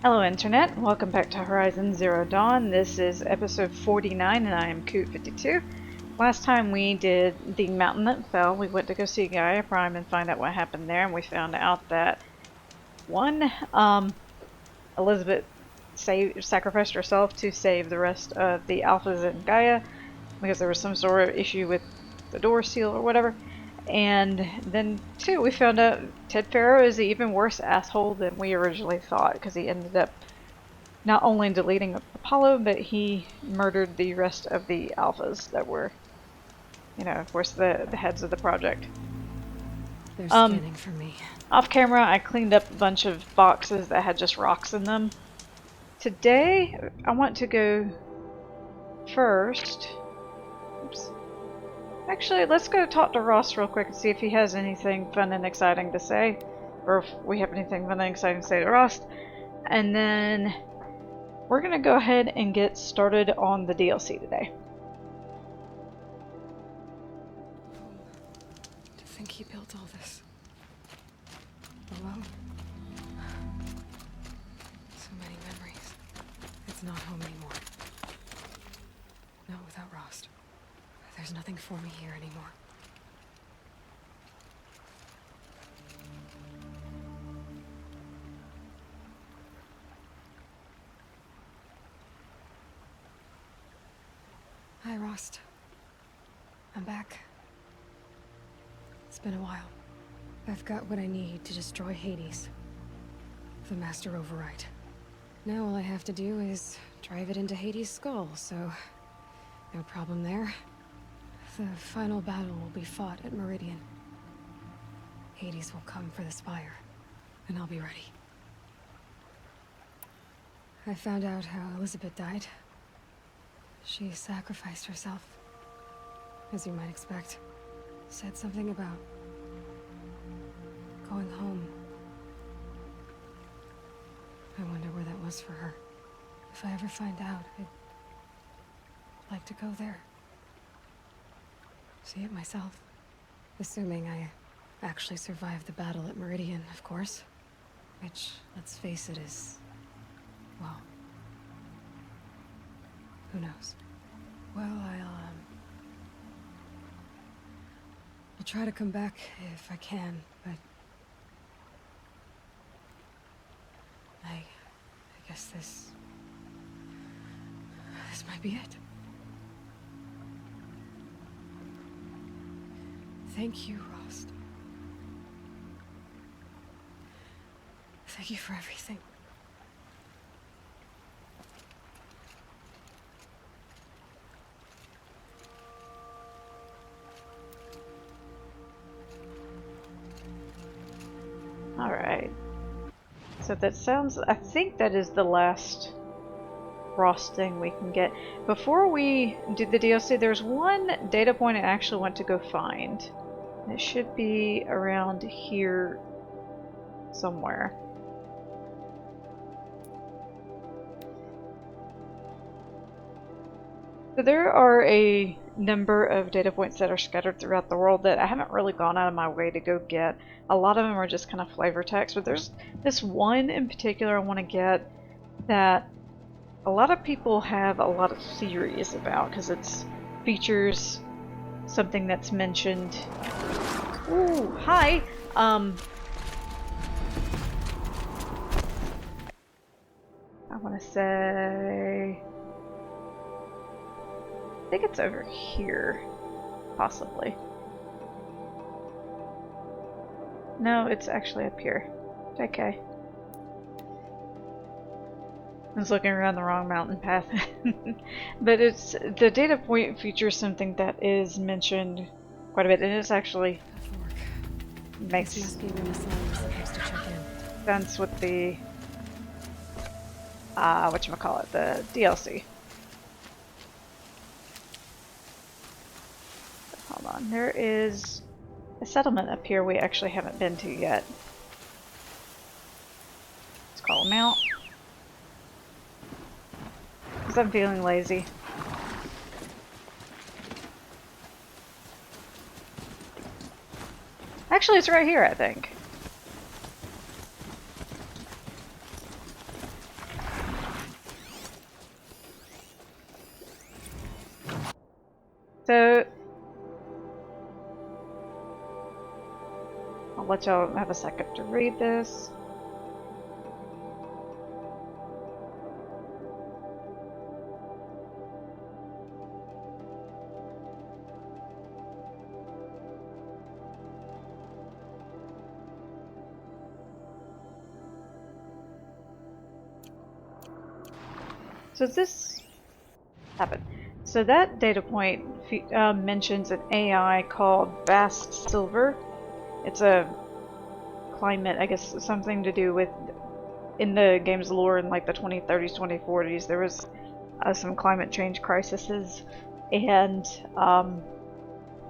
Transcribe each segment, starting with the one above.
Hello Internet, welcome back to Horizon Zero Dawn. This is episode 49 and I am Coot52. Last time we did the mountain that fell, we went to go see Gaia Prime and find out what happened there, and we found out that one, Elizabeth sacrificed herself to save the rest of the Alphas in Gaia because there was some sort of issue with the door seal or whatever. And then, two, we found out Ted Farrow is an even worse asshole than we originally thought because he ended up not only deleting Apollo, but he murdered the rest of the Alphas that were, of course, the heads of the project. They're scanning for me. Off camera, I cleaned up a bunch of boxes that had just rocks in them. Today, I want to go first. Oops. Actually, let's go talk to Ross real quick and see if he has anything fun and exciting to say. Or if we have anything fun and exciting to say to Ross. And then we're going to go ahead and get started on the DLC today. To think he built all this alone. So many memories. It's not home anymore. Not without Rost. There's nothing for me here anymore. Hi, Rost. I'm back. It's been a while. I've got what I need to destroy Hades. The Master Override. Now all I have to do is drive it into Hades' skull, so no problem there. The final battle will be fought at Meridian. Hades will come for the Spire, and I'll be ready. I found out how Elizabeth died. She sacrificed herself, as you might expect. Said something about going home. I wonder where that was for her. If I ever find out, I'd like to go there. See it myself. Assuming I actually survived the battle at Meridian, of course. Which, let's face it, is... well... who knows? Well, I'll try to come back if I can, but... I guess this might be it. Thank you, Rost. Thank you for everything. Alright. So that sounds... I think that is the last Ross thing we can get. Before we do the DLC, there's one data point I actually want to go find. It should be around here somewhere. So there are a number of data points that are scattered throughout the world that I haven't really gone out of my way to go get. A lot of them are just kind of flavor text, but there's this one in particular I want to get that a lot of people have a lot of theories about because it features something that's mentioned. Ooh, hi! I want to say... I think it's over here, possibly. No, it's actually up here. Okay. I was looking around the wrong mountain path. But it's the data point features something that is mentioned quite a bit, and it's actually makes sense with the whatchamacallit, the DLC. Hold on, there is a settlement up here we actually haven't been to yet. Let's call them out. Because I'm feeling lazy. Actually, it's right here, I think. So I'll let y'all have a second to read this. So this happened. So that data point mentions an AI called Vast Silver. It's a climate, I guess, something to do with, in the game's lore in like the 2030s, 2040s, there was some climate change crises, and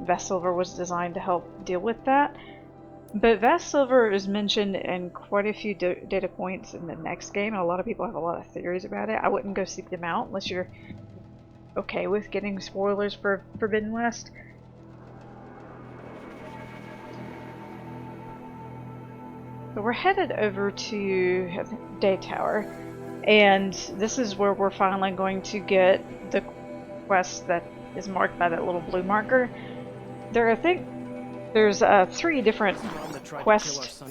Vast Silver was designed to help deal with that. But Vast Silver is mentioned in quite a few data points in the next game, and a lot of people have a lot of theories about it. I wouldn't go seek them out unless you're okay with getting spoilers for Forbidden West. So we're headed over to Day Tower, and this is where we're finally going to get the quest that is marked by that little blue marker. I think there's 3 different quest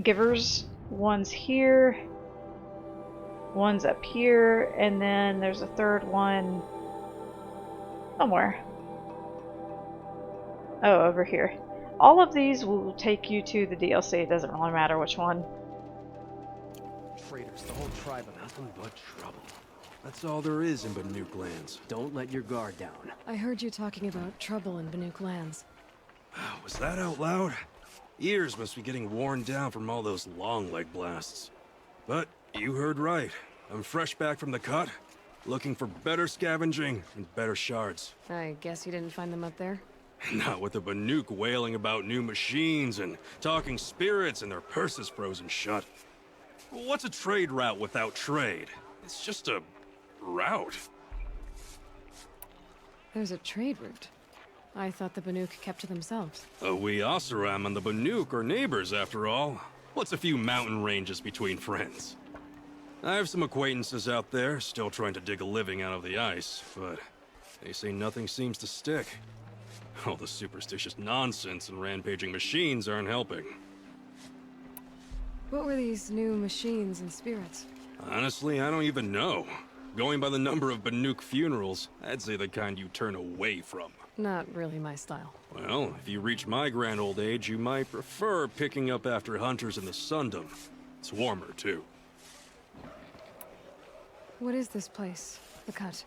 givers. One's here, one's up here, and then there's a third one somewhere. Oh, over here. All of these will take you to the DLC. It doesn't really matter which one. Traitors, the whole tribe of nothing but trouble. That's all there is in Banuk lands. Don't let your guard down. I heard you talking about trouble in Banuk lands. Was that out loud? Ears must be getting worn down from all those long leg blasts. But you heard right. I'm fresh back from the cut, looking for better scavenging and better shards. I guess you didn't find them up there? Not with the Banuk wailing about new machines and talking spirits and their purses frozen shut. What's a trade route without trade? It's just a route. There's a trade route. I thought the Banuk kept to themselves. We Oseram and the Banuk are neighbors after all. What's a few mountain ranges between friends? I have some acquaintances out there still trying to dig a living out of the ice, but they say nothing seems to stick. All the superstitious nonsense and rampaging machines aren't helping. What were these new machines and spirits? Honestly, I don't even know. Going by the number of Banuk funerals, I'd say the kind you turn away from. Not really my style. Well, if you reach my grand old age, you might prefer picking up after hunters in the Sundom. It's warmer, too. What is this place? The Cut?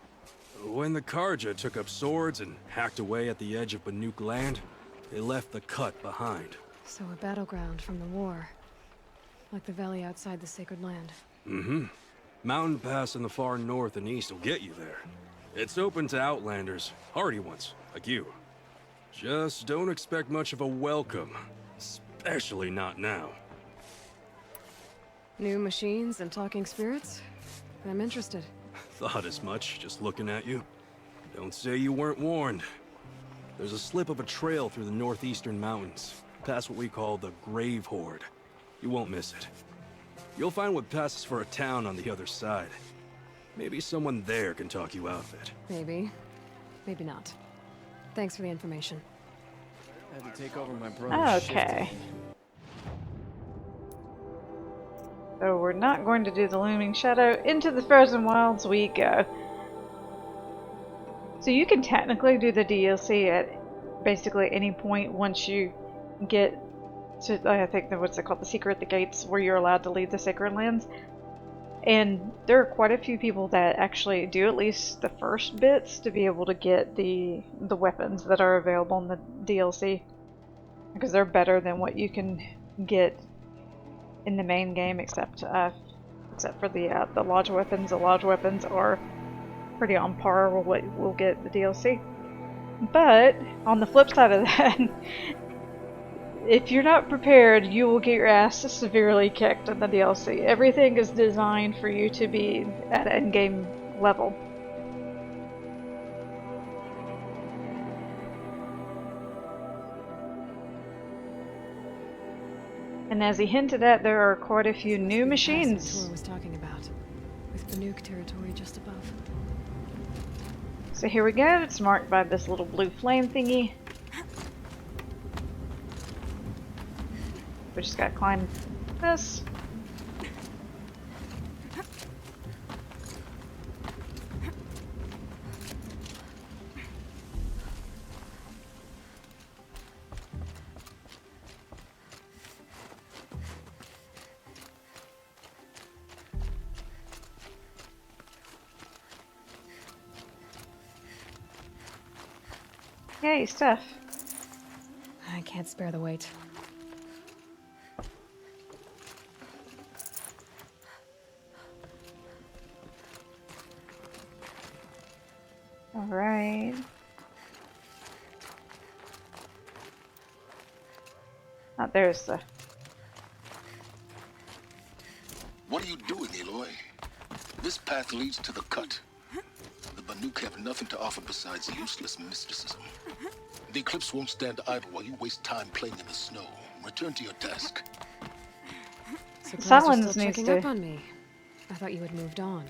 When the Karja took up swords and hacked away at the edge of Banuk land, they left the Cut behind. So a battleground from the war. Like the valley outside the Sacred Land. Mm-hmm. Mountain Pass in the far north and east will get you there. It's open to outlanders, hardy ones, like you. Just don't expect much of a welcome, especially not now. New machines and talking spirits? I'm interested. Thought as much, just looking at you. Don't say you weren't warned. There's a slip of a trail through the northeastern mountains, past what we call the Grave Horde. You won't miss it. You'll find what passes for a town on the other side. Maybe someone there can talk you out of it. Maybe. Maybe not. Thanks for the information. Had to take over my brother's Okay. So we're not going to do the Looming Shadow. Into the Frozen Wilds we go. So you can technically do the DLC at basically any point once you get to, I think, what's it called, the Secret at the Gates, where you're allowed to leave the Sacred Lands. And there are quite a few people that actually do at least the first bits to be able to get the weapons that are available in the DLC, because they're better than what you can get in the main game, except for the lodge weapons. The lodge weapons are pretty on par with what we'll get in the DLC. But on the flip side of that, if you're not prepared, you will get your ass severely kicked in the DLC. Everything is designed for you to be at endgame level. And as he hinted at, there are quite a few new machines. Tor was talking about, with Banuk territory just above. So here we go. It's marked by this little blue flame thingy. We just gotta climb this. Yay, stuff. I can't spare the weight. Alright. Oh, there's the... What are you doing, Aloy? This path leads to the cut. The Banuk have nothing to offer besides useless mysticism. The Eclipse won't stand idle while you waste time playing in the snow. Return to your task. Surprised you're Silence still needs checking to... up on me. I thought you had moved on.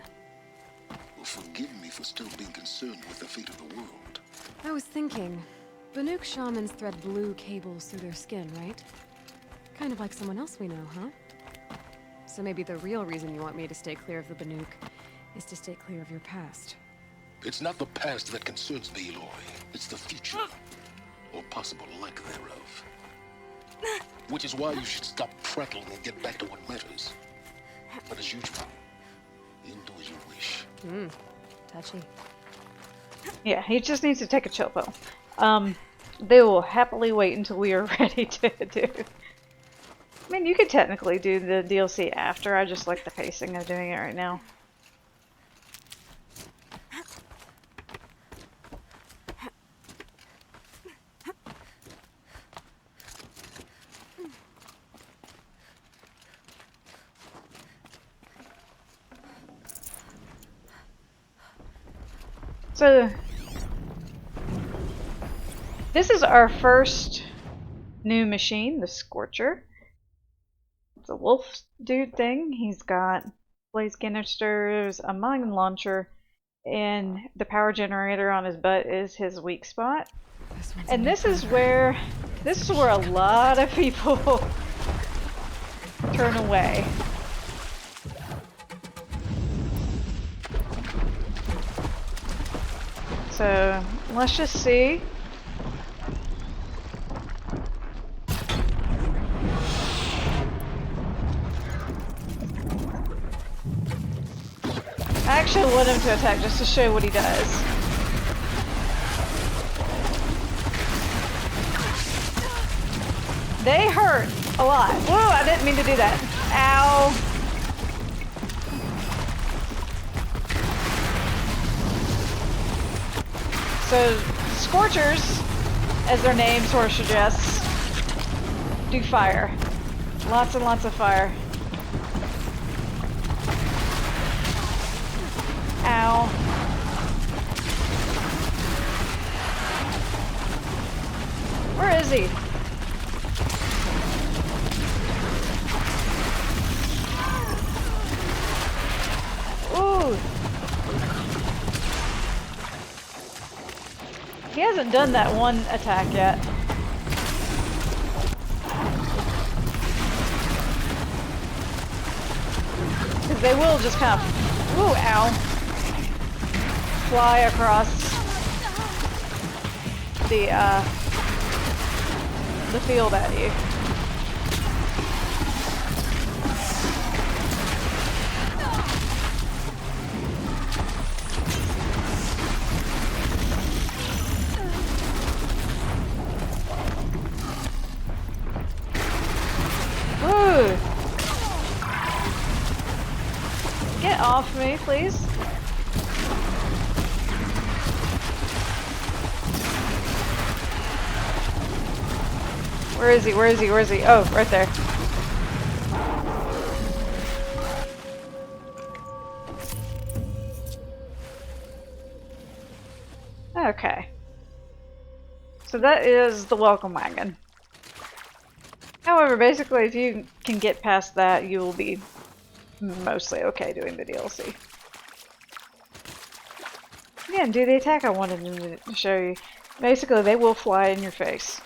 Well, forgive me for still being concerned with the fate of the world. I was thinking, Banuk shamans thread blue cables through their skin, right? Kind of like someone else we know, huh? So maybe the real reason you want me to stay clear of the Banuk is to stay clear of your past. It's not the past that concerns me, Aloy. It's the future. Or possible lack thereof. Which is why you should stop prattling and get back to what matters. But as usual, you'll do as you wish. Touchy. Yeah, he just needs to take a chill pill. They will happily wait until we are ready to do... I mean, you could technically do the DLC after. I just like the pacing of doing it right now. So, this is our first new machine, the Scorcher. It's a wolf dude thing. He's got blaze canisters, a mine launcher, and the power generator on his butt is his weak spot. And this is where a lot of people turn away. So let's just see. I actually want him to attack just to show you what he does. They hurt a lot. Whoa, I didn't mean to do that. Ow. So, Scorchers, as their name sort of suggests, do fire. Lots and lots of fire. Ow. Where is he? Ooh. He hasn't done that one attack yet. Because they will just kind of, ooh, ow, fly across the field at you. Ooh. Get off me, please. Where is he? Where is he? Where is he? Oh, right there. Okay. So that is the welcome wagon. However, basically, if you can get past that, you will be mostly okay doing the DLC. Again, do the attack I wanted them to show you. Basically, they will fly in your face.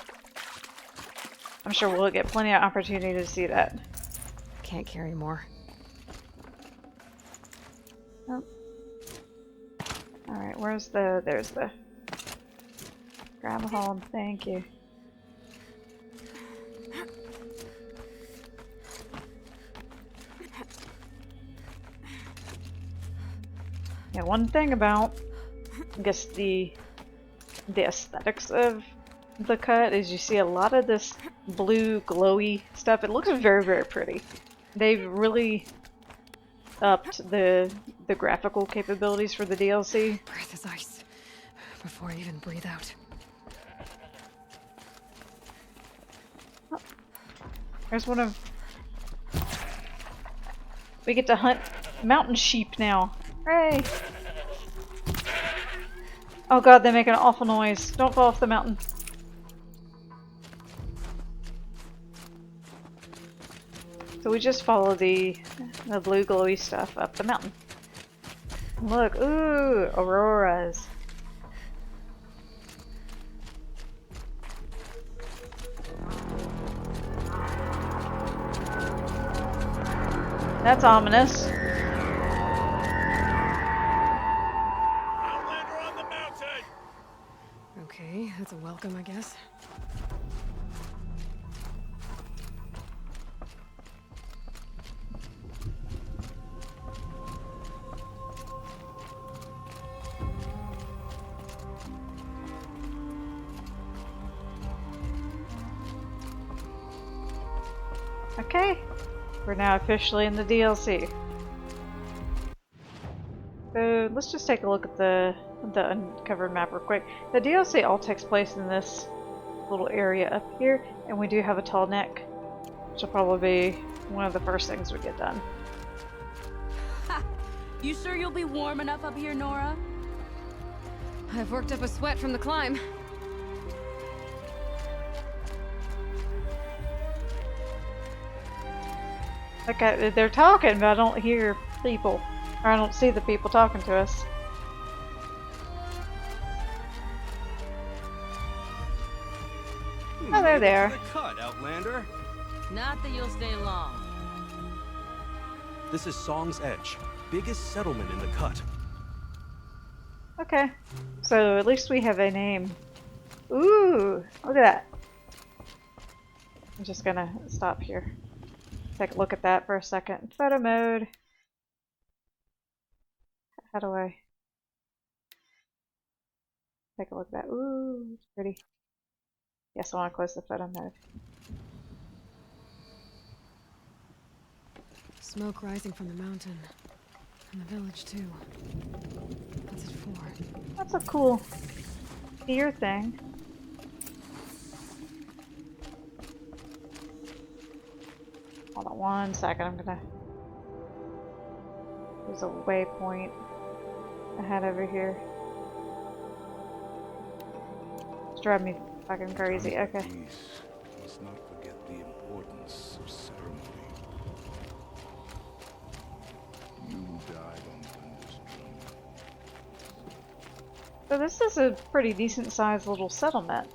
I'm sure we'll get plenty of opportunity to see that. Can't carry more. Oh. Alright, where's the... There's the... Grab a hold, thank you. Yeah, one thing about, I guess, the aesthetics of the cut is you see a lot of this blue glowy stuff. It looks very, very pretty. They've really upped the graphical capabilities for the DLC. Breath is ice. Before I even breathe out. Oh. There's one of... We get to hunt mountain sheep now. Hooray! Oh god, they make an awful noise. Don't fall off the mountain. So we just follow the blue glowy stuff up the mountain. Look, ooh, auroras. That's ominous. Outlander on the mountain! Okay, that's a welcome, I guess. Okay, we're now officially in the DLC. So let's just take a look at the uncovered map real quick. The DLC all takes place in this little area up here, and we do have a tall neck, which will probably be one of the first things we get done. Ha! You sure you'll be warm enough up here, Nora? I've worked up a sweat from the climb. Okay, they're talking, but I don't hear people. Or I don't see the people talking to us. Oh, they're there. The cut, Outlander. Not that you'll stay long. This is Song's Edge, biggest settlement in the cut. Okay, so at least we have a name. Ooh, look at that. I'm just gonna stop here. Take a look at that for a second. Photo mode. How do I take a look at that? Ooh, it's pretty. Yes, I want to close the photo mode. Smoke rising from the mountain. And the village, too. What's it for? That's a cool ear thing. Hold on one second, I'm gonna... There's a waypoint ahead over here. It's driving me fucking crazy, okay. Please, let's not forget the importance of ceremony. You died on Thunder's drum. So this is a pretty decent sized little settlement.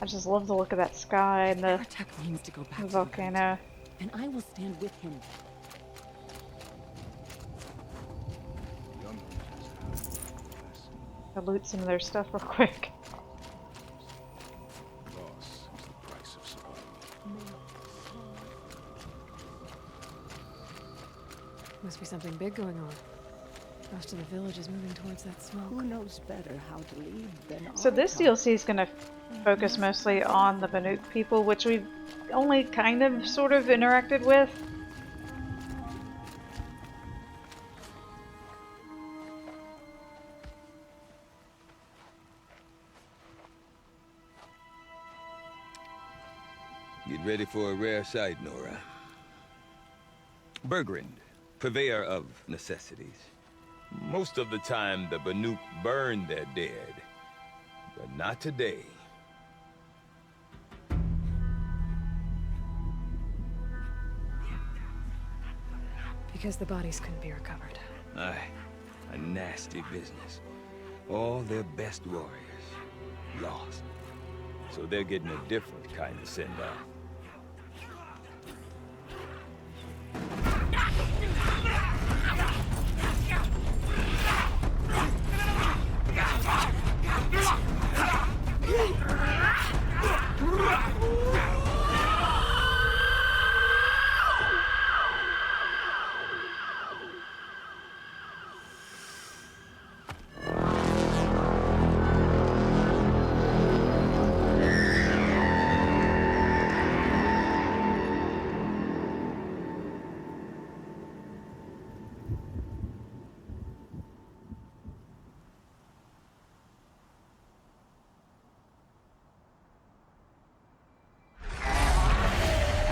I just love the look of that sky and the Artek means to go back to the volcano. and I will stand with him. Young hunters have a lesson. I'll loot some of their stuff real quick. Loss is the price of survival. Must be something big going on. Most of the village is moving towards that smoke. Who knows better how to lead than So this DLC is going to focus mostly on the Banuk people, which we've only kind of sort of interacted with. Get ready for a rare sight, Nora. Bergrand, purveyor of necessities. Most of the time, the Banuk burn their dead. But not today. Be because the bodies couldn't be recovered. Aye, a nasty business. All their best warriors lost. So they're getting a different kind of send-off.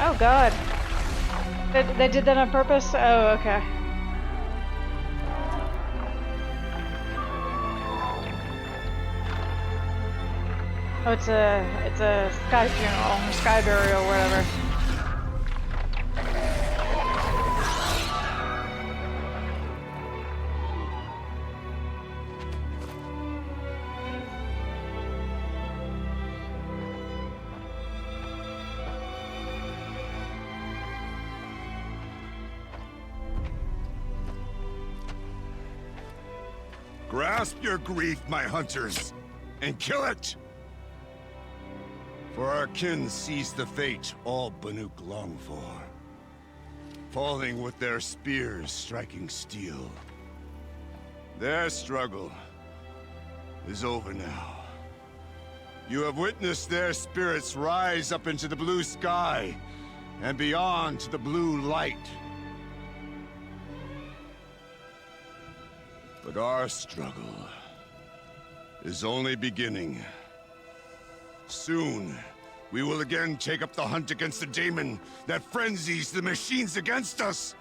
Oh god. They did that on purpose? Oh, okay. Oh, it's a sky funeral, or sky burial, whatever. Grasp your grief, my hunters, and kill it! For our kin sees the fate all Banuk long for. Falling with their spears striking steel. Their struggle is over now. You have witnessed their spirits rise up into the blue sky, and beyond to the blue light. But our struggle is only beginning. Soon, we will again take up the hunt against the daemon that frenzies the machines against us.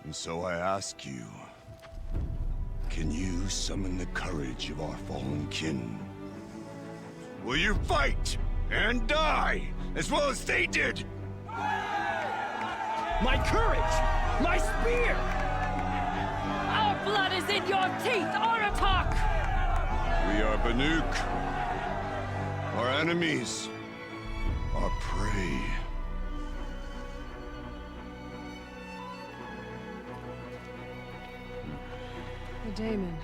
And so I ask you, can you summon the courage of our fallen kin? Will you fight and die as well as they did? My courage! My spear! Our blood is in your teeth, Aratak! We are Banuk. Our enemies are prey. The daemon.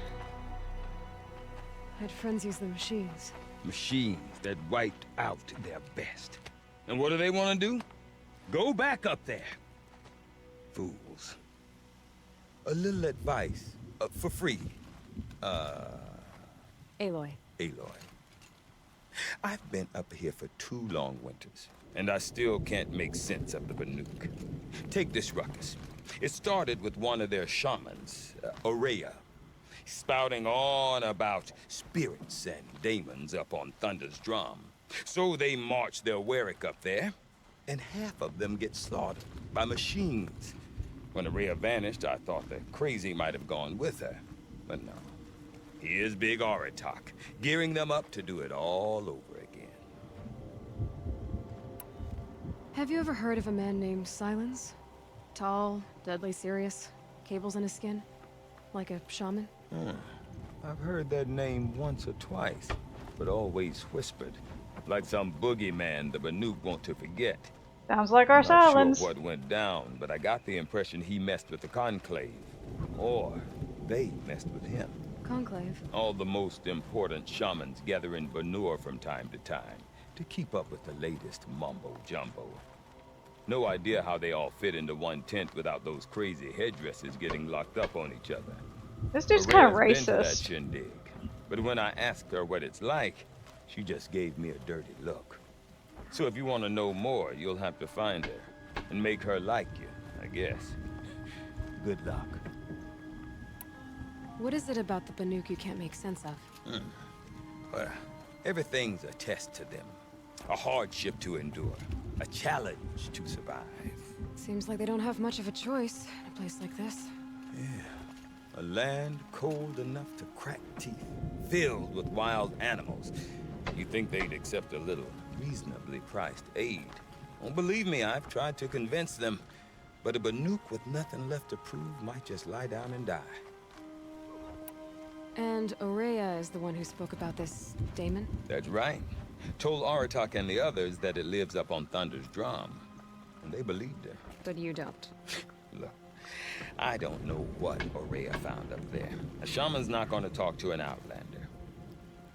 It frenzies the machines. Machines that wiped out their best. And what do they want to do? Go back up there. Fools. A little advice, for free. Aloy. Aloy. I've been up here for 2 long winters, and I still can't make sense of the Banuk. Take this ruckus. It started with one of their shamans, Aurea, spouting on about spirits and daemons up on Thunder's drum. So they march their Warwick up there, and half of them get slaughtered by machines. When Aurea vanished, I thought the crazy might have gone with her, but no. Here's Big Aratak, gearing them up to do it all over again. Have you ever heard of a man named Silence? Tall, deadly serious, cables in his skin? Like a shaman? I've heard that name once or twice, but always whispered. Like some boogeyman the Banuk want to forget. Sounds like our Not Silence. sure what went down, but I got the impression he messed with the Conclave. Or they messed with him. Conclave. All the most important shamans gather in Banur from time to time to keep up with the latest mumbo-jumbo. No idea how they all fit into one tent without those crazy headdresses getting locked up on each other. This dude's kind of Aurea's been to that racist. shindig, but when I asked her what it's like, she just gave me a dirty look. So if you want to know more, you'll have to find her and make her like you, I guess. Good luck. What is it about the Banuk you can't make sense of? Well, everything's a test to them. A hardship to endure. A challenge to survive. Seems like they don't have much of a choice in a place like this. Yeah. A land cold enough to crack teeth. Filled with wild animals. You think they'd accept a little reasonably priced aid? Don't believe me, I've tried to convince them. But a Banuk with nothing left to prove might just lie down and die. And Aurea is the one who spoke about this daemon? That's right. Told Aratak and the others that it lives up on Thunder's drum. And they believed her. But you don't. Look, I don't know what Aurea found up there. A shaman's not going to talk to an outlander.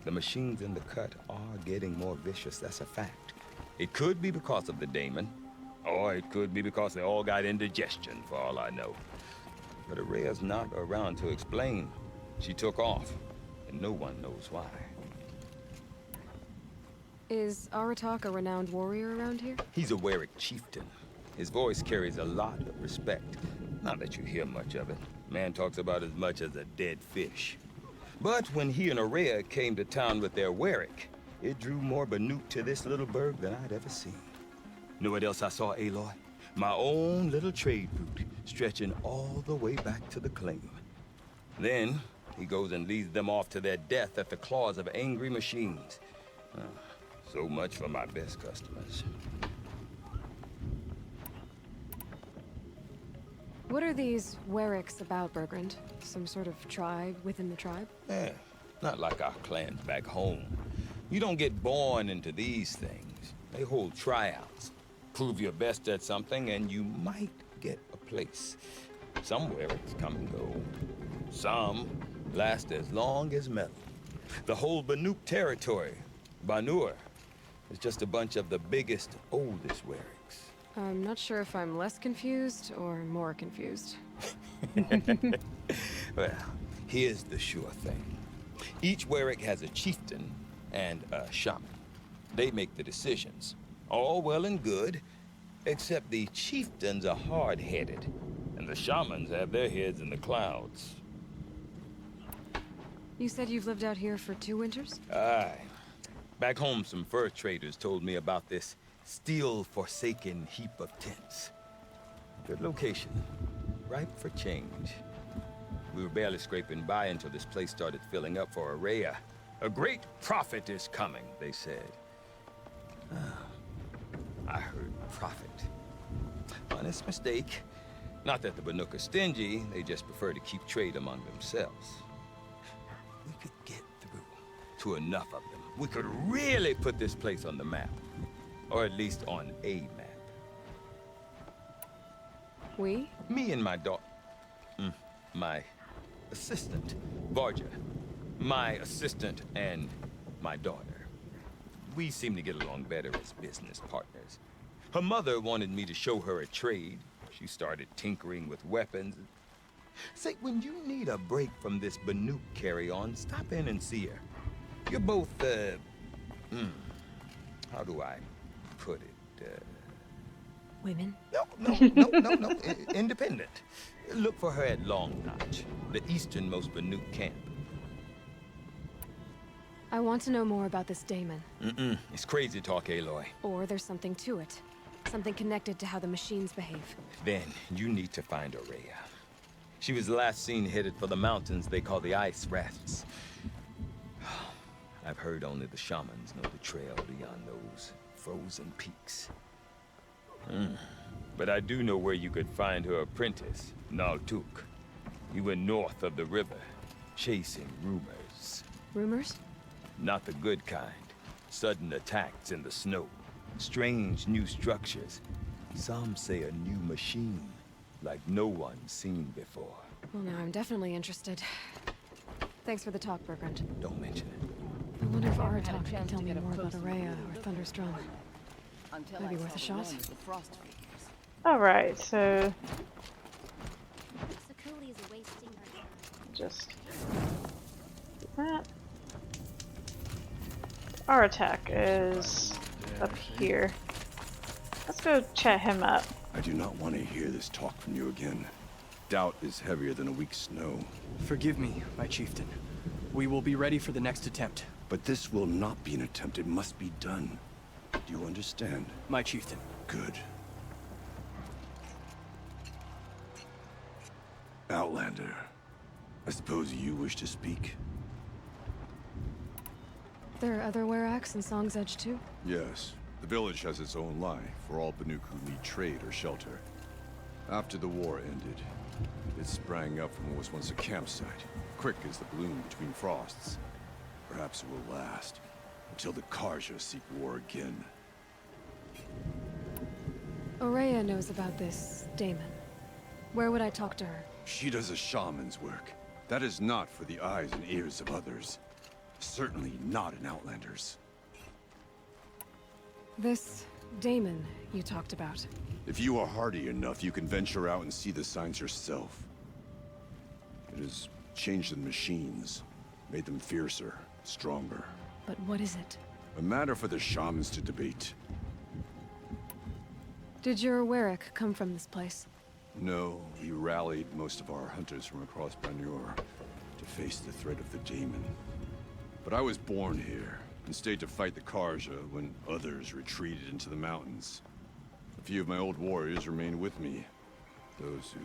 The machines in the cut are getting more vicious, that's a fact. It could be because of the daemon, or it could be because they all got indigestion, for all I know. But Aurea's not around to explain. She took off, and no one knows why. Is Aratak a renowned warrior around here? He's a Werik chieftain. His voice carries a lot of respect. Not that you hear much of it. Man talks about as much as a dead fish. But when he and Aurea came to town with their Werik, it drew more Banuk to this little burg than I'd ever seen. Know what else I saw, Aloy? My own little trade route, stretching all the way back to the claim. Then, he goes and leads them off to their death at the claws of angry machines. So much for my best customers. What are these Weriks about, Bergrand? Some sort of tribe within the tribe? Yeah, not like our clans back home. You don't get born into these things. They hold tryouts. Prove your best at something and you might get a place. Some Weriks come and go. Some last as long as metal. The whole Banuk territory, Banur, is just a bunch of the biggest, oldest Weriks. I'm not sure if I'm less confused or more confused. Well, here's the sure thing. Each Werik has a chieftain and a shaman. They make the decisions. All well and good, except the chieftains are hard-headed, and the shamans have their heads in the clouds. You said you've lived out here for 2 winters? Aye. Back home, some fur traders told me about this steel-forsaken heap of tents. Good location. Ripe for change. We were barely scraping by until this place started filling up for Aurea. A great prophet is coming, they said. I heard prophet. Honest mistake. Not that the Banuk are stingy, they just prefer to keep trade among themselves. We could get through to enough of them. We could really put this place on the map. Or at least on a map. We? Me and my daughter. My assistant, Varja. My assistant and my daughter. We seem to get along better as business partners. Her mother wanted me to show her a trade. She started tinkering with weapons. Say, when you need a break from this Banuk carry-on, stop in and see her. You're both, how do I put it? Women? No. Independent. Look for her at Long Notch, the easternmost Banuk camp. I want to know more about this daemon. It's crazy talk, Aloy. Or there's something to it. Something connected to how the machines behave. Then you need to find Aurea. She was last seen headed for the mountains they call the Ice Rafts. I've heard only the shamans know the trail beyond those frozen peaks. But I do know where you could find her apprentice, Naltuk. He went north of the river, chasing rumors. Rumors? Not the good kind. Sudden attacks in the snow. Strange new structures. Some say a new machine, like no one's seen before. Well, now I'm definitely interested. Thanks for the talk, Bergrand. Don't mention it. I wonder if Aratak can tell me more about Aurea or Thunder's drum. Might be worth a shot. Alright, so just do that. Our attack is up here. Let's go chat him up. I do not want to hear this talk from you again. Doubt is heavier than a week's snow. Forgive me, my chieftain. We will be ready for the next attempt. But this will not be an attempt. It must be done. Do you understand? My chieftain. Good. Outlander, I suppose you wish to speak? There are other Weraks in Song's Edge too? Yes. The village has its own life for all Banuk who need trade or shelter. After the war ended, it sprang up from what was once a campsite, quick as the bloom between frosts. Perhaps it will last, until the Karja seek war again. Aurea knows about this Damon. Where would I talk to her? She does a shaman's work. That is not for the eyes and ears of others. Certainly not an Outlander's. This Damon you talked about. If you are hardy enough, you can venture out and see the signs yourself. It has changed the machines, made them fiercer, stronger. But what is it? A matter for the shamans to debate. Did your Warwick come from this place? No, we rallied most of our hunters from across Banur to face the threat of the Daemon. But I was born here and stayed to fight the Karja when others retreated into the mountains. A few of my old warriors remained with me, those who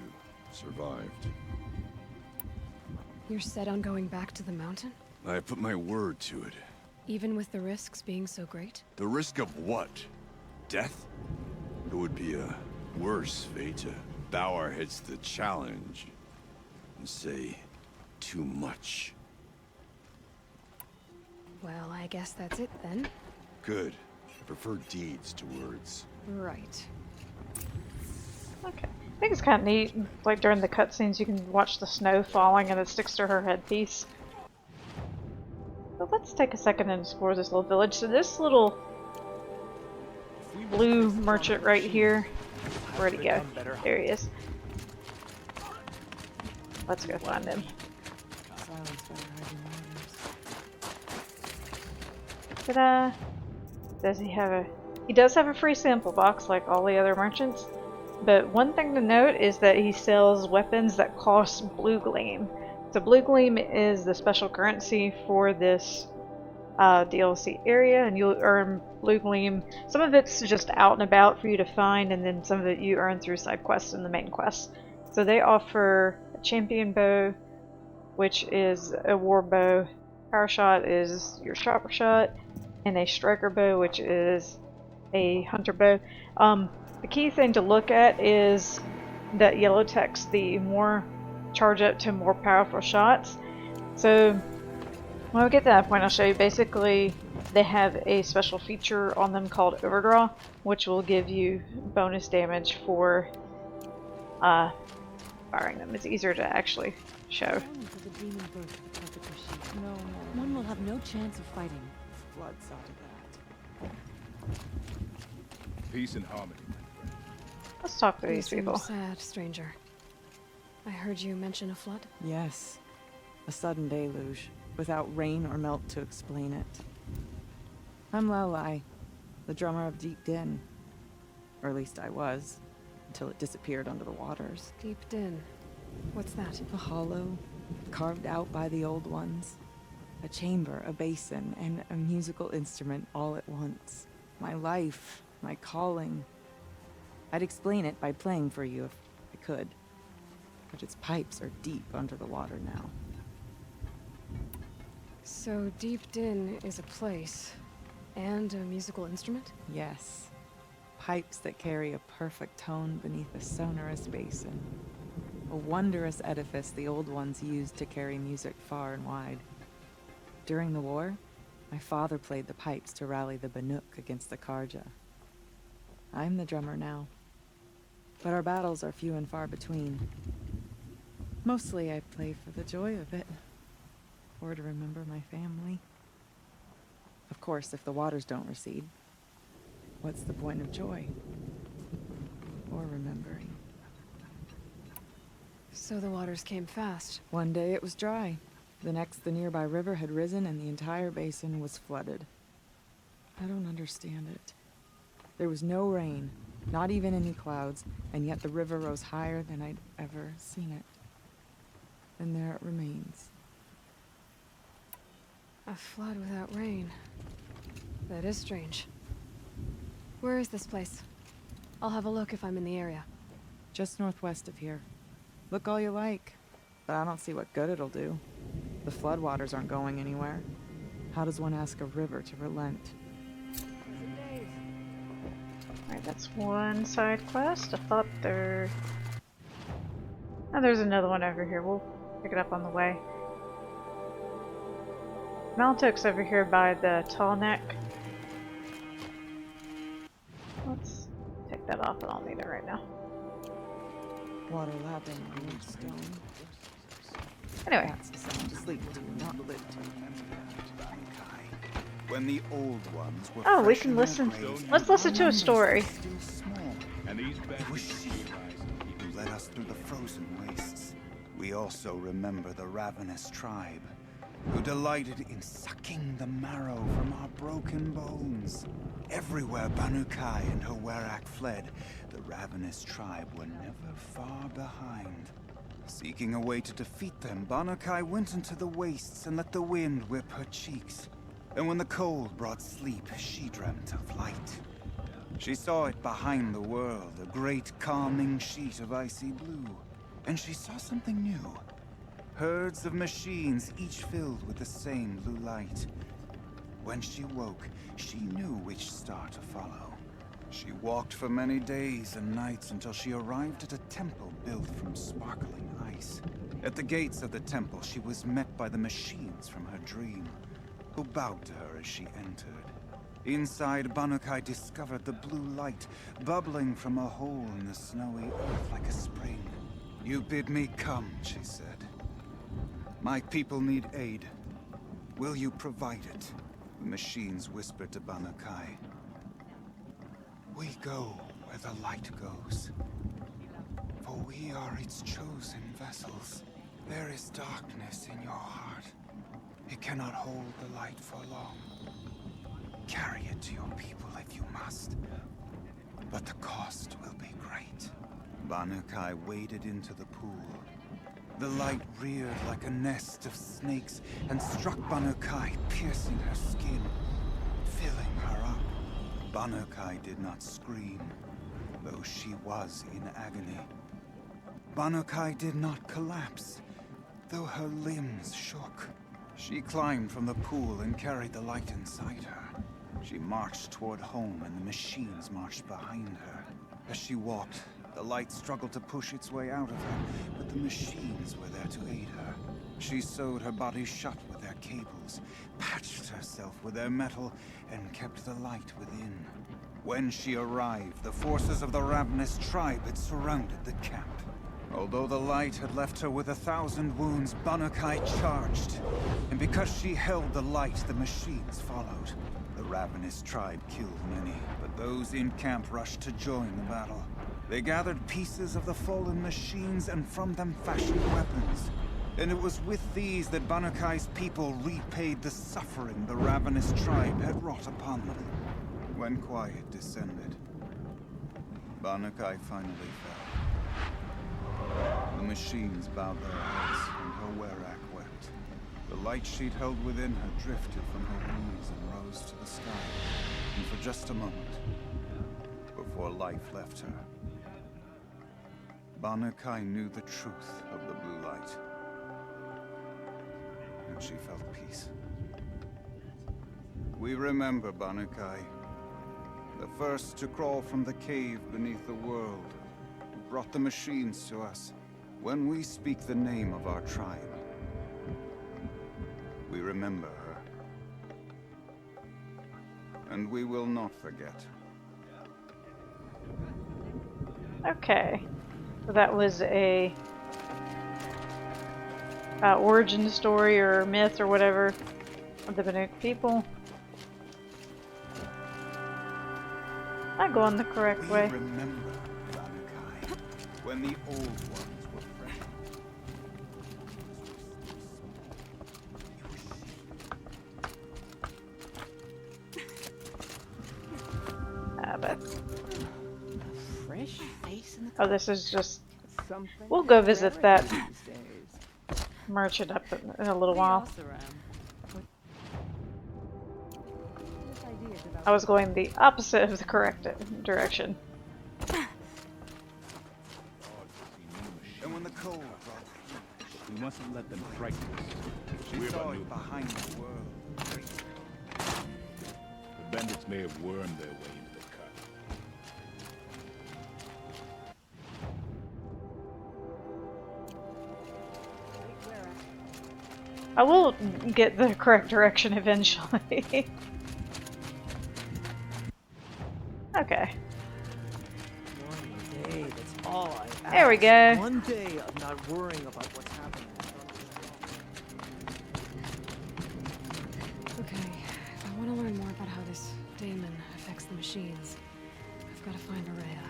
survived. You're set on going back to the mountain? I put my word to it. Even with the risks being so great? The risk of what? Death? It would be a worse fate to bow our heads to the challenge and say too much. Well, I guess that's it then. Good. I prefer deeds to words. Right. Okay. I think it's kind of neat. Like during the cutscenes, you can watch the snow falling and it sticks to her headpiece. But let's take a second and explore this little village. So this little blue merchant right here. Where'd he go? There he is. Let's go find him. Ta-da! Does he have a... He does have a free sample box like all the other merchants. But one thing to note is that he sells weapons that cost blue gleam. So blue gleam is the special currency for this DLC area, and you'll earn blue gleam. Some of it's just out and about for you to find, and then some of it you earn through side quests and the main quests. So they offer a champion bow, which is a war bow. Power shot is your chopper shot, and a striker bow, which is a hunter bow. The key thing to look at is that yellow text, the more charge up to more powerful shots. So when we get to that point, I'll show you. Basically, they have a special feature on them called Overdraw, which will give you bonus damage for firing them. It's easier to actually show. One will have no chance of fighting. Blood saw to that. Peace and harmony. Let's talk to You these seem people. sad, stranger. I heard you mention a flood. Yes. A sudden deluge, without rain or melt to explain it. I'm Lelai, the drummer of Deep Din. Or at least I was, until it disappeared under the waters. Deep Din. What's that? A hollow, carved out by the old ones. A chamber, a basin, and a musical instrument all at once. My life, my calling. I'd explain it by playing for you if I could. But its pipes are deep under the water now. So Deep Din is a place and a musical instrument? Yes. Pipes that carry a perfect tone beneath a sonorous basin. A wondrous edifice the old ones used to carry music far and wide. During the war, my father played the pipes to rally the Banuk against the Karja. I'm the drummer now. But our battles are few and far between. Mostly I play for the joy of it. Or to remember my family. Of course, if the waters don't recede, what's the point of joy? Or remembering? So the waters came fast. One day it was dry. The next, the nearby river had risen and the entire basin was flooded. I don't understand it. There was no rain, not even any clouds, and yet the river rose higher than I'd ever seen it. And there it remains. A flood without rain. That is strange. Where is this place? I'll have a look if I'm in the area. Just northwest of here. Look all you like, but I don't see what good it'll do. The floodwaters aren't going anywhere. How does one ask a river to relent? Alright, that's one side quest. I thought there Oh, there's another one over here. We'll pick it up on the way. Maltok's over here by the tall neck. Let's take that off. I don't need it right now. Water lapping on wood stone. Anyway. That's the sound to sleep to, not live to. When the old ones were Oh, we fresh can in their listen. graves, Let's listen to a numbers story. were still small. It was she who led us through the frozen wastes. We also remember the ravenous tribe, who delighted in sucking the marrow from our broken bones. Everywhere Banu-Kai and her Werak fled, the ravenous tribe were never far behind. Seeking a way to defeat them, Banu-Kai went into the wastes and let the wind whip her cheeks. And when the cold brought sleep, she dreamt of light. She saw it behind the world, a great calming sheet of icy blue. And she saw something new. Herds of machines, each filled with the same blue light. When she woke, she knew which star to follow. She walked for many days and nights until she arrived at a temple built from sparkling ice. At the gates of the temple, she was met by the machines from her dream, who bowed to her as she entered. Inside, Banu-Kai discovered the blue light bubbling from a hole in the snowy earth like a spring. "You bid me come," she said. "My people need aid. Will you provide it?" The machines whispered to Banu-Kai. "We go where the light goes, for we are its chosen vessels. There is darkness in your heart. It cannot hold the light for long. Carry it to your people if you must, but the cost will be great." Banu-Kai waded into the pool. The light reared like a nest of snakes and struck Banu-Kai, piercing her skin, filling her up. Banu-Kai did not scream, though she was in agony. Banu-Kai did not collapse, though her limbs shook. She climbed from the pool and carried the light inside her. She marched toward home, and the machines marched behind her. As she walked, the light struggled to push its way out of her, but the machines were there to aid her. She sewed her body shut with their cables, patched herself with their metal, and kept the light within. When she arrived, the forces of the ravenous tribe had surrounded the camp. Although the light had left her with 1,000 wounds, Banu-Kai charged. And because she held the light, the machines followed. The ravenous tribe killed many, but those in camp rushed to join the battle. They gathered pieces of the fallen machines and from them fashioned weapons. And it was with these that Banu-Kai's people repaid the suffering the ravenous tribe had wrought upon them. When quiet descended, Banu-Kai finally fell. The machines bowed their heads, and her Werak wept. The light she'd held within her drifted from her wounds and rose to the sky. And for just a moment, before life left her, Banu-Kai knew the truth of the blue light. And she felt peace. We remember Banu-Kai, the first to crawl from the cave beneath the world, who brought the machines to us. When we speak the name of our tribe, we remember her. And we will not forget. Okay. So that was a origin story or myth or whatever of the Banuk people. Not going the correct way. We remember Banu-Kai, when the old ones were fresh. But Fresh face in the oh, this is just. We'll go visit that merchant up in a little while. I was going the opposite of the correct direction. And when the cold brought We mustn't let them frighten us. she We're saw Banu. it behind the world. The bandits may have wormed their way into the cut. I will get the correct direction eventually. Okay. One day, that's all I ask. There we go. One day of not worrying about what's happening. Okay, if I want to learn more about how this daemon affects the machines, I've got to find Araya.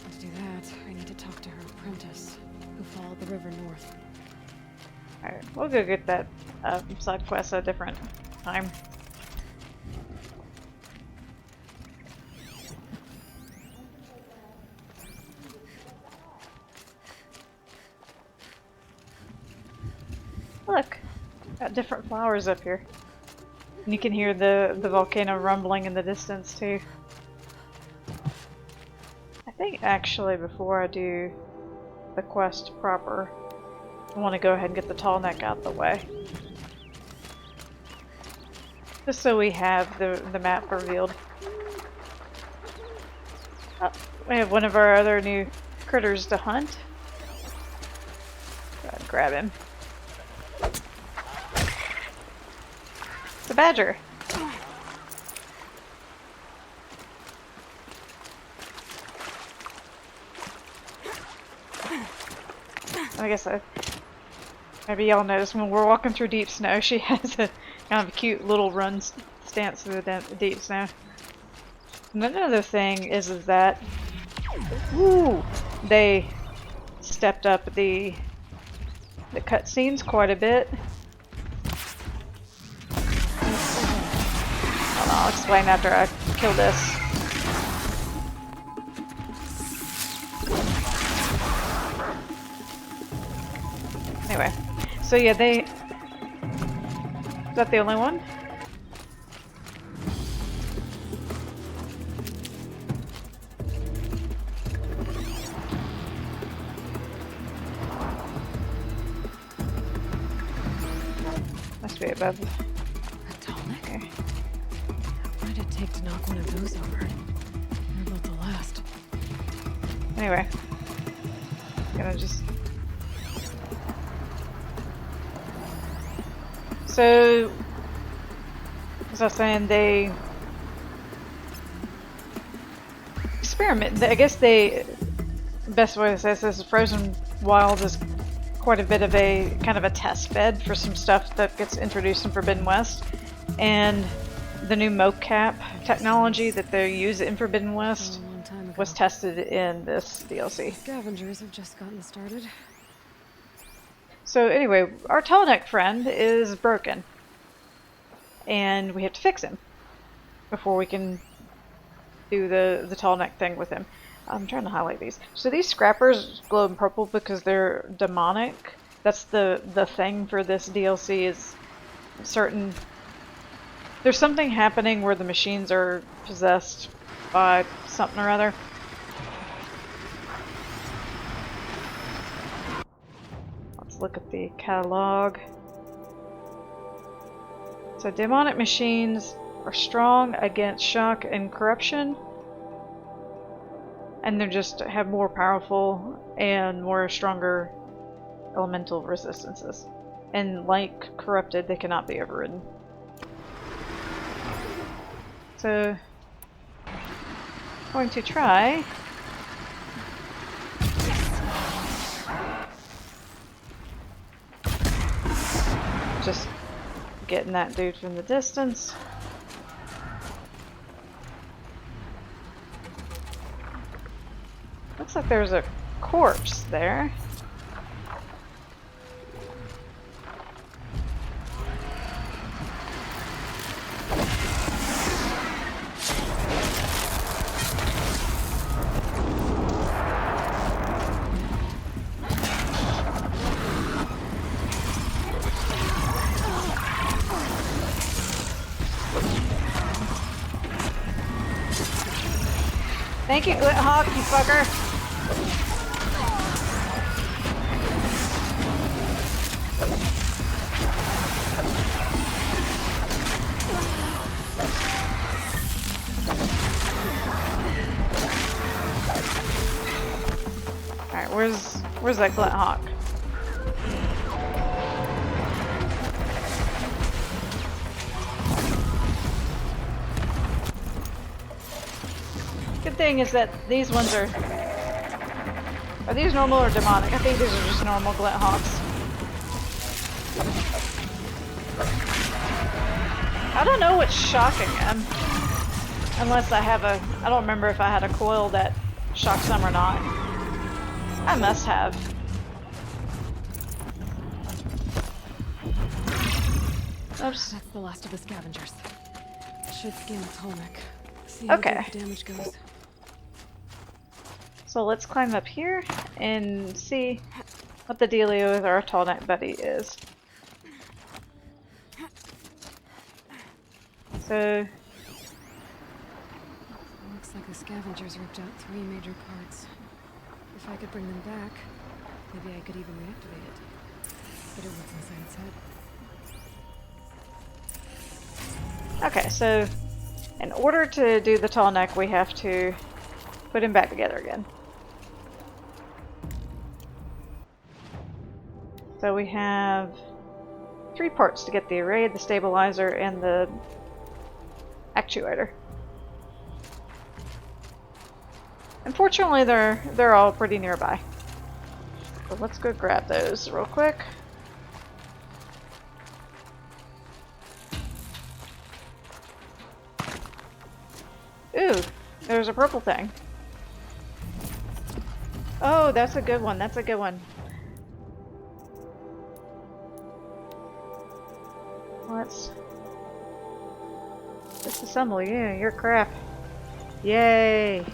And to do that, I need to talk to her apprentice, who followed the river north. Alright, we'll go get that side quest at a different time. Look, got different flowers up here. And you can hear the volcano rumbling in the distance too. I think actually before I do the quest proper, I want to go ahead and get the tall neck out the way. Just so we have the map revealed. Oh, we have one of our other new critters to hunt. Go ahead and grab him. It's a badger. I guess maybe y'all noticed when we're walking through deep snow, she has a kind of a cute little run stance through the deep snow. And another thing is that they stepped up the cutscenes quite a bit. I'll explain after I kill this. Anyway, so yeah, is that the only one? Must be above. Okay. What did it take to knock one of those over? They're about to last. Anyway, gonna just. So, as I was saying, they experiment. I guess the best way to say this is Frozen Wild is quite a bit of a kind of a test bed for some stuff that gets introduced in Forbidden West, and the new mocap technology that they use in Forbidden West was tested in this DLC. Scavengers have just gotten started. So anyway, our tall neck friend is broken, and we have to fix him before we can do the tall neck thing with him. I'm trying to highlight these. So these scrappers glow in purple because they're demonic. That's the thing for this DLC is certain. There's something happening where the machines are possessed by something or other. Let's look at the catalog. So demonic machines are strong against shock and corruption. And they just have more powerful and more stronger elemental resistances. And like corrupted, they cannot be overridden. So, I'm going to try just getting that dude from the distance. Looks like there's a corpse there. Thank you, Hawk, you fucker. Alright, where's that Glut Hawk? thing is that these ones are these normal or demonic? I think these are just normal glint hawks. I don't know what's shocking them. Unless I have a... I don't remember if I had a coil that shocks them or not. I must have. Oops. That's the last of the scavengers. Should scan the tallneck. See how Okay. deep the damage goes. So let's climb up here and see what the dealio with our tallneck buddy is. So... Looks like the scavengers ripped out 3 major parts. If I could bring them back, maybe I could even reactivate it. Better what's inside its head. Okay, so in order to do the tall neck, we have to put him back together again. So we have 3 parts to get the array, the stabilizer, and the actuator. Unfortunately, they're all pretty nearby. So let's go grab those real quick. Ooh, there's a purple thing. Oh, that's a good one. That's a good one. Let's disassemble you. You're crap. Yay!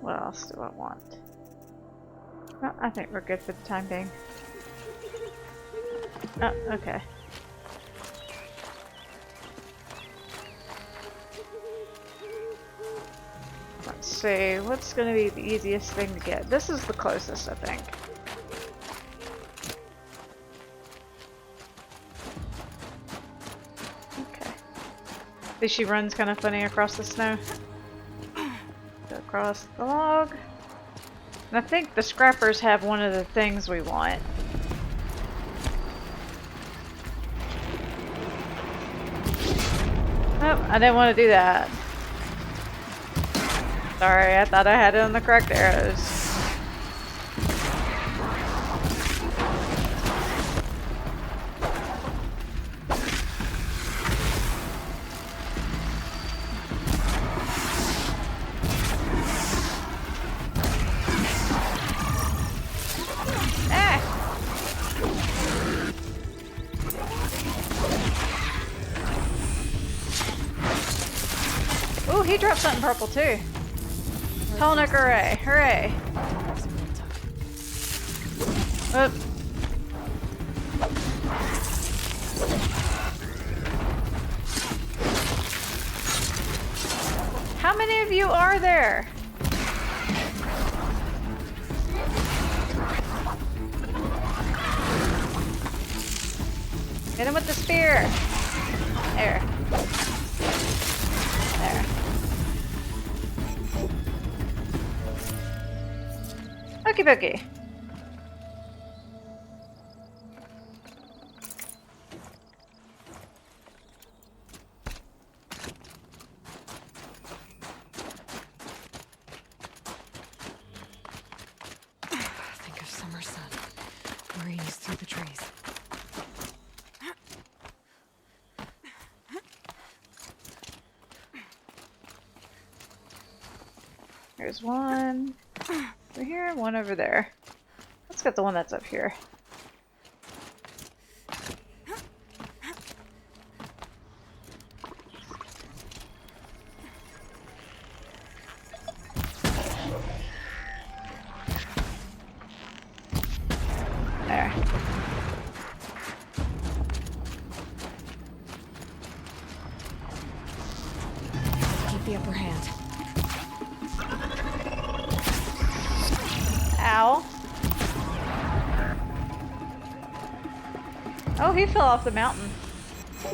What else do I want? Oh, I think we're good for the time being. Oh, okay. Let's see, what's going to be the easiest thing to get? This is the closest, I think. Okay. See, she runs kind of funny across the snow. Go across the log. And I think the scrappers have one of the things we want. Nope, I didn't want to do that. Sorry, I thought I had it on the correct arrows. Ooh, he dropped something purple too. Tallneck array, hooray! Oop. How many of you are there? Hit him with the spear. There. There. Okie dokie. Think of summer sun. Breeze through the trees. There's one over here, one over there. Let's get the one that's up here. There. Keep the upper hand. Ow. Oh, he fell off the mountain.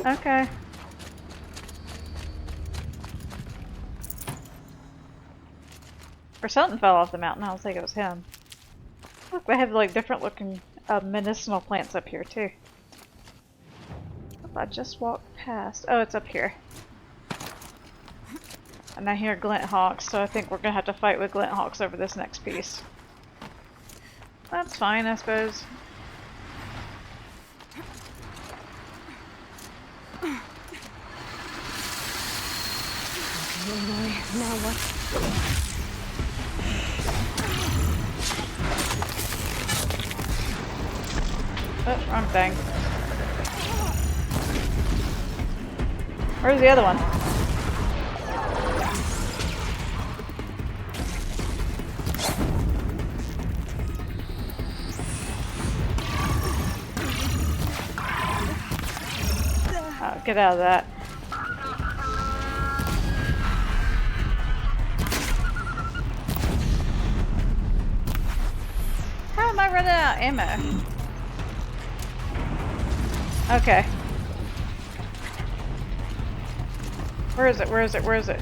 Okay. Or something fell off the mountain. I don't think it was him. Look, they have like different looking medicinal plants up here too. I just walked past. Oh, it's up here. And I hear glint hawks, so I think we're gonna have to fight with glint hawks over this next piece. That's fine, I suppose. Aloy, now what? Oh, wrong thing. Where's the other one? Oh, get out of that. How am I running out of ammo? Okay. Where is it? Where is it? Where is it?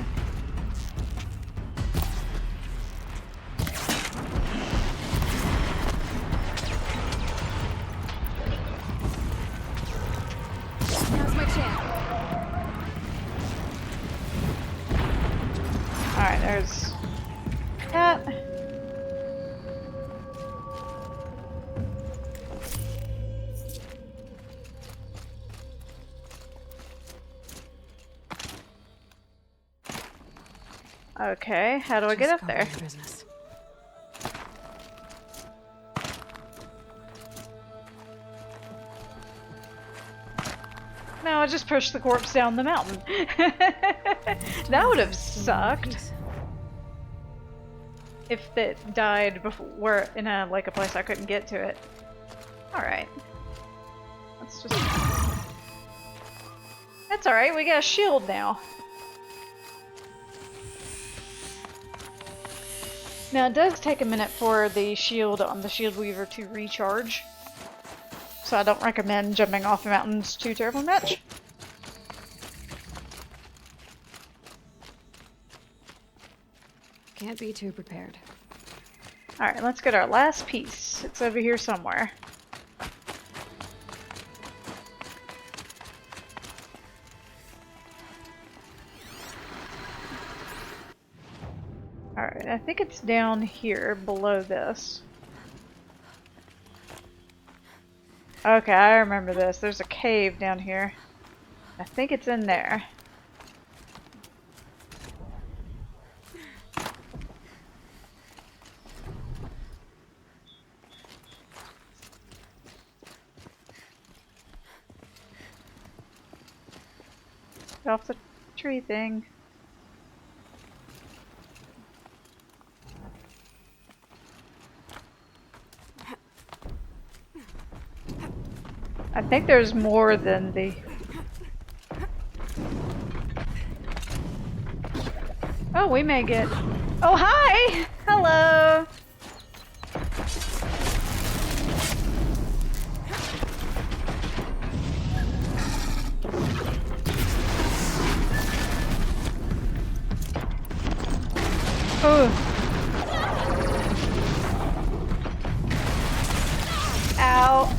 Now's my chance. Alright, there's that. Okay, how do I get up there? Business. No, I just pushed the corpse down the mountain. That would have sucked. If it died before in a place I couldn't get to it. Alright. Let's just... That's alright, we got a shield now. Now it does take a minute for the shield on the shield weaver to recharge. So I don't recommend jumping off the mountains too terribly much. Can't be too prepared. Alright, let's get our last piece. It's over here somewhere. Alright, I think it's down here below this. Okay, I remember this. There's a cave down here. I think it's in there. Get off the tree thing. I think there's more than the... Oh, we may get... Oh, hi! Hello! Oh. Ow.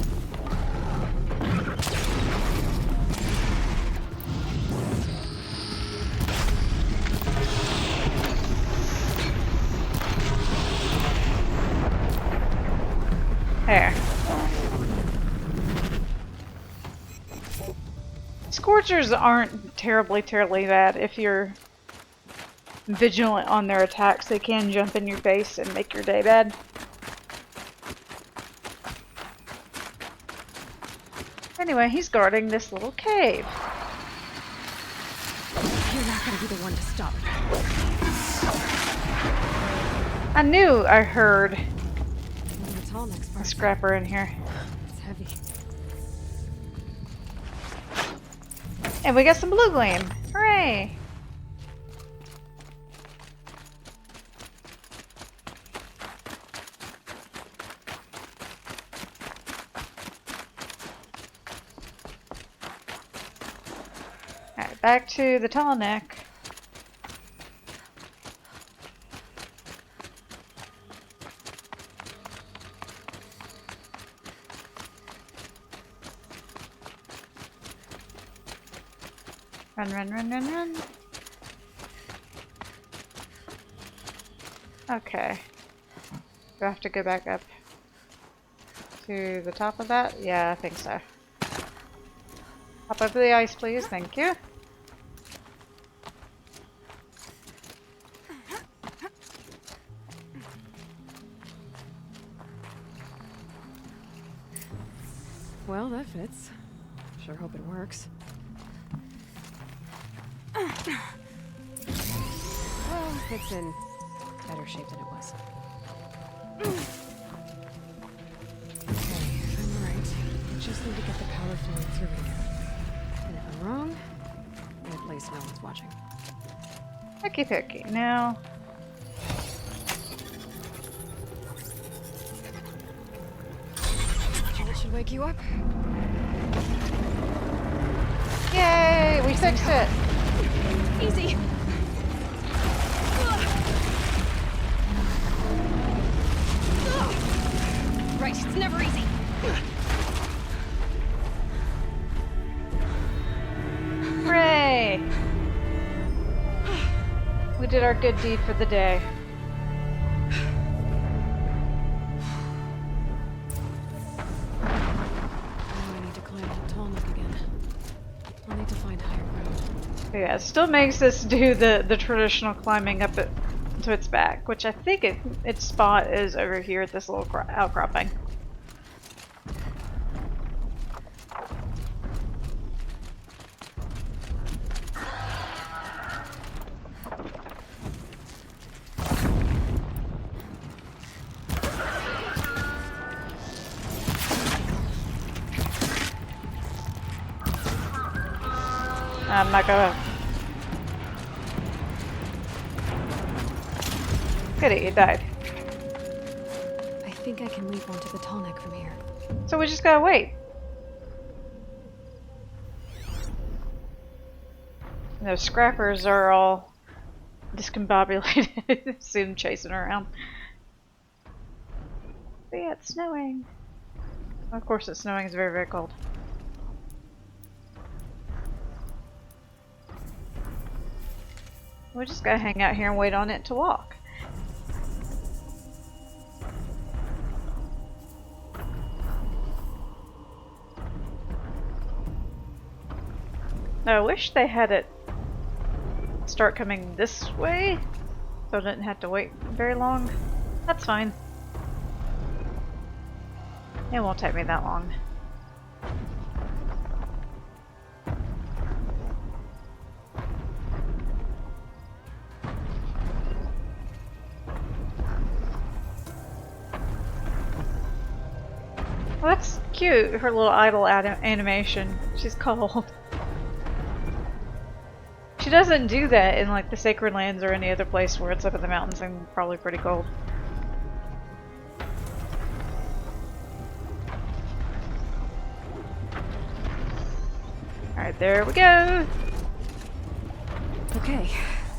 There. Scorchers aren't terribly bad if you're vigilant on their attacks. They can jump in your face and make your day bad. Anyway, he's guarding this little cave. You're not gonna be the one to stop it. I knew I heard It's all next a part. scrapper in here. It's heavy. And we got some blue gleam. Hooray! back to the tall neck. Run, run, run, run, run. Okay. Do I have to go back up to the top of that? Yeah, I think so. Hop over the ice, please. Thank you. Well, that fits. Sure hope it works. Well, it's in better shape than it was. Okay, I'm right. I just need to get the power flowing through here. And if I'm wrong, at least no one's watching. Okie dokie. Now. That should wake you up. Yay! We fixed it! Easy! Right, it's never easy. Hooray! We did our good deed for the day. Now I need to climb that tall neck again. I'll need to find higher ground. Yeah, it still makes us do the traditional climbing up it to its back, which I think its spot is over here at this little outcropping. I'm not gonna. Goody, you died. I think I can leap onto the tall neck from here. So we just gotta wait. And those scrappers are all discombobulated. See them chasing around. But yeah, it's snowing. Of course, it's snowing. It's very, very cold. We just gotta hang out here and wait on it to walk. Now, I wish they had it start coming this way, so I didn't have to wait very long. That's fine. It won't take me that long. Well, that's cute, her little idle animation. She's cold. She doesn't do that in like the Sacred Lands or any other place where it's up in the mountains and probably pretty cold. Alright, there we go! Okay,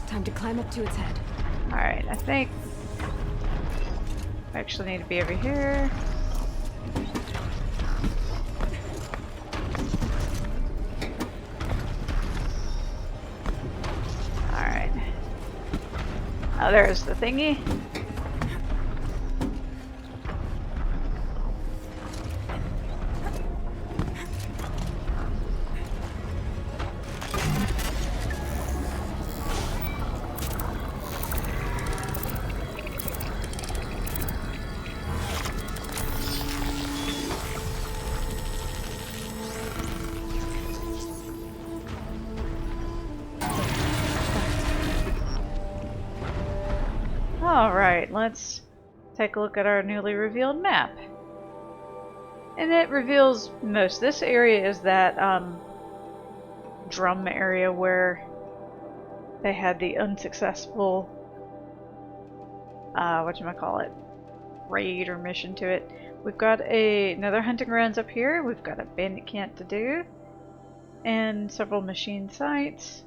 time to climb up to its head. Alright, I think I actually need to be over here. Alright. Oh, there's the thingy. Alright, let's take a look at our newly revealed map. And it reveals most. This area is that drum area where they had the unsuccessful whatchamacallit, raid or mission to it. We've got another hunting grounds up here. We've got a bandit camp to do. and several machine sites,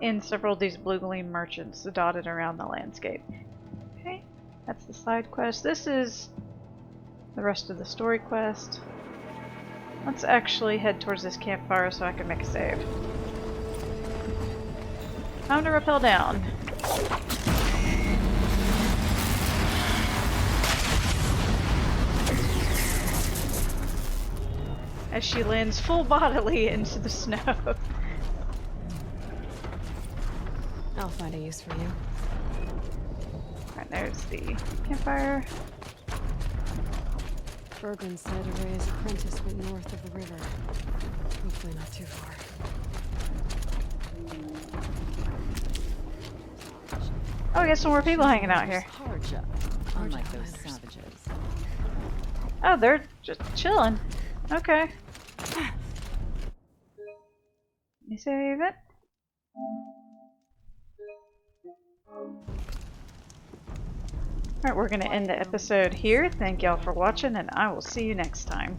and several of these blue gleam merchants dotted around the landscape. Okay, that's the side quest. This is the rest of the story quest. Let's actually head towards this campfire so I can make a save. Time to rappel down. As she lands full bodily into the snow. I'll find a use for you. Alright, there's the campfire. Bergman said Araya's apprentice went north of the river. Hopefully not too far. Oh, we got some more people hanging out here. Hardja, unlike those savages. Oh, they're just chilling. Okay. Let me save it. Alright, we're going to end the episode here. Thank y'all for watching, and I will see you next time.